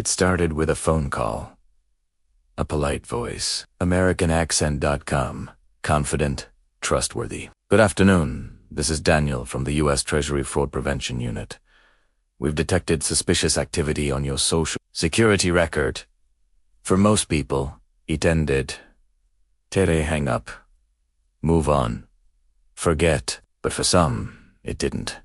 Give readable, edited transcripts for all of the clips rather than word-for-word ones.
It started with a phone call. A polite voice. AmericanAccent.com. Confident, trustworthy. Good afternoon. This is Daniel from the U.S. Treasury Fraud Prevention Unit. We've detected suspicious activity on your social security record. For most people, it ended. Tere, hang up. Move on. Forget. But for some, it didn't.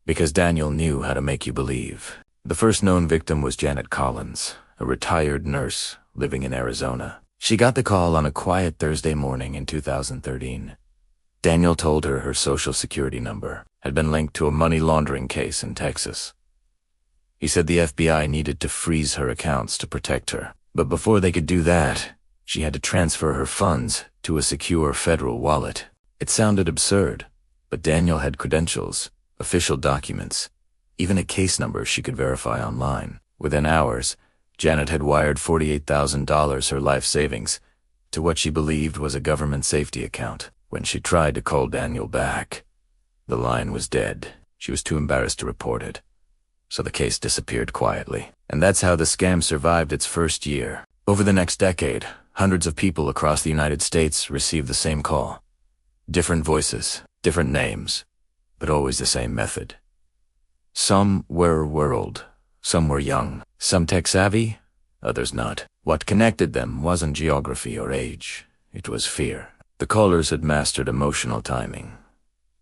Because Daniel knew how to make you believe. The first known victim was Janet Collins, a retired nurse living in Arizona. She got the call on a quiet Thursday morning in 2013. Daniel told her her social security number had been linked to a money laundering case in Texas. He said the FBI needed to freeze her accounts to protect her, but before they could do that, she had to transfer her funds to a secure federal wallet. It sounded absurd, but Daniel had credentials, official documents, even a case number she could verify online. Within hours, Janet had wired $48,000, her life savings, to what she believed was a government safety account. When she tried to call Daniel back, the line was dead. She was too embarrassed to report it. So the case disappeared quietly. And that's how the scam survived its first year. Over the next decade, hundreds of people across the United States received the same call. Different voices, different names, but always the same method. Some were world, some were young, some tech-savvy, others not. What connected them wasn't geography or age, it was fear. The callers had mastered emotional timing.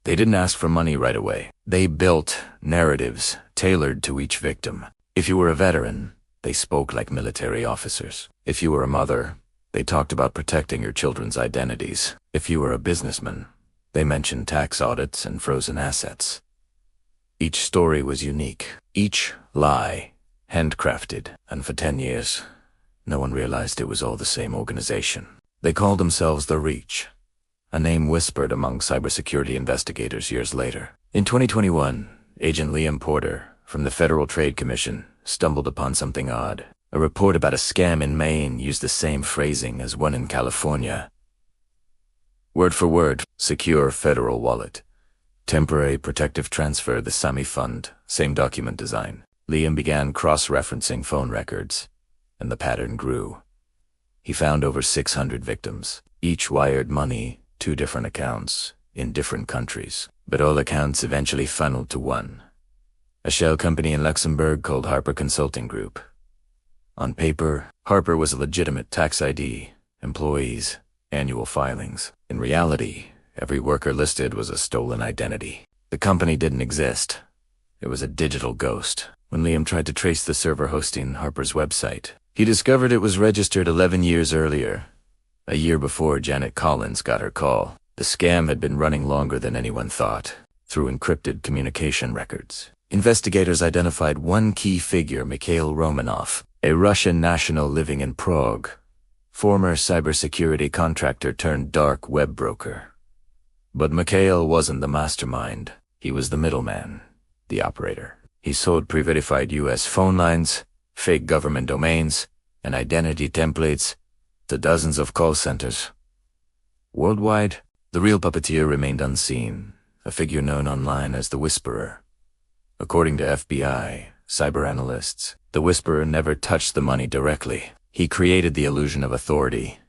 They didn't ask for money right away. They built narratives tailored to each victim. If you were a veteran, they spoke like military officers. If you were a mother, they talked about protecting your children's identities. If you were a businessman, they mentioned tax audits and frozen assets. Each story was unique, each lie handcrafted, and for 10 years, no one realized it was all the same organization. They called themselves The Reach, a name whispered among cybersecurity investigators years later. In 2021, Agent Liam Porter from the Federal Trade Commission stumbled upon something odd. A report about a scam in Maine used the same phrasing as one in California. Word for word, secure federal wallet. Temporary protective transfer, the SAMI fund, same document design. Liam began cross-referencing phone records, and the pattern grew. He found over 600 victims. Each wired money, 2 different accounts, in different countries. But all accounts eventually funneled to one. A shell company in Luxembourg called Harper Consulting Group. On paper, Harper was a legitimate tax ID, employees, annual filings. In reality, every worker listed was a stolen identity. The company didn't exist. It was a digital ghost. When Liam tried to trace the server hosting Harper's website, he discovered it was registered 11 years earlier, a year before Janet Collins got her call. The scam had been running longer than anyone thought, through encrypted communication records. Investigators identified one key figure, Mikhail Romanov, a Russian national living in Prague, former cybersecurity contractor turned dark web broker. But Mikhail wasn't the mastermind. He was the middleman, the operator. He sold pre-verified U.S. phone lines, fake government domains, and identity templates to dozens of call centers. Worldwide, the real puppeteer remained unseen, a figure known online as the Whisperer. According to FBI cyber analysts, the Whisperer never touched the money directly. He created the illusion of authority,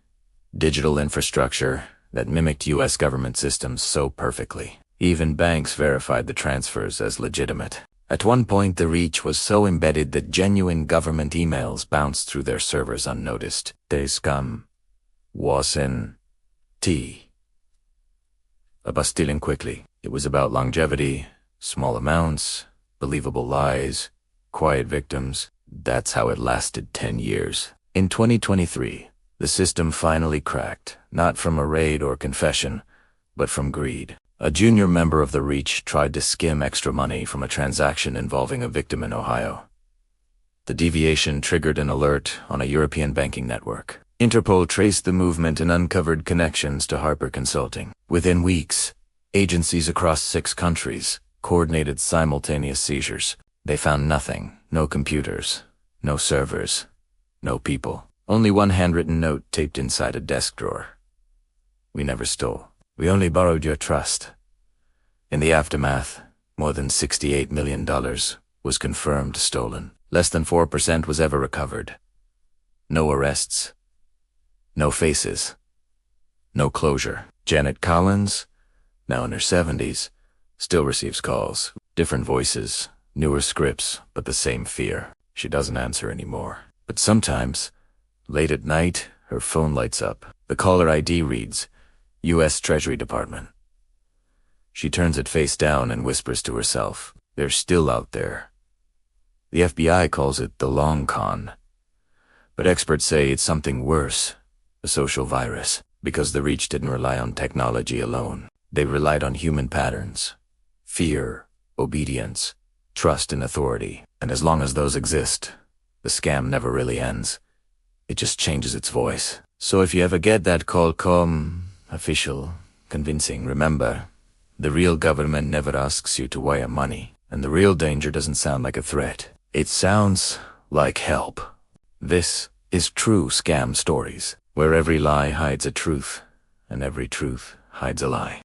digital infrastructure that mimicked U.S. government systems so perfectly. Even banks verified the transfers as legitimate. At one point, the Reach was so embedded that genuine government emails bounced through their servers unnoticed. Des scam was in T. About stealing quickly. It was about longevity, small amounts, believable lies, quiet victims. That's how it lasted 10 years. In 2023, the system finally cracked, not from a raid or confession, but from greed. A junior member of the Reach tried to skim extra money from a transaction involving a victim in Ohio. The deviation triggered an alert on a European banking network. Interpol traced the movement and uncovered connections to Harper Consulting. Within weeks, agencies across 6 countries coordinated simultaneous seizures. They found nothing, no computers, no servers, no people. Only one handwritten note taped inside a desk drawer. We never stole. We only borrowed your trust. In the aftermath, more than $68 million was confirmed stolen. Less than 4% was ever recovered. No arrests. No faces. No closure. Janet Collins, now in her 70s, still receives calls. Different voices, newer scripts, but the same fear. She doesn't answer anymore. But sometimes, late at night, her phone lights up. The caller ID reads, U.S. Treasury Department. She turns it face down and whispers to herself, they're still out there. The FBI calls it the long con. But experts say it's something worse, a social virus, because the Reach didn't rely on technology alone. They relied on human patterns, fear, obedience, trust in authority. And as long as those exist, the scam never really ends. It just changes its voice. So if you ever get that call, calm, official, convincing, remember, the real government never asks you to wire money. And the real danger doesn't sound like a threat. It sounds like help. This is True Scam Stories, where every lie hides a truth, and every truth hides a lie.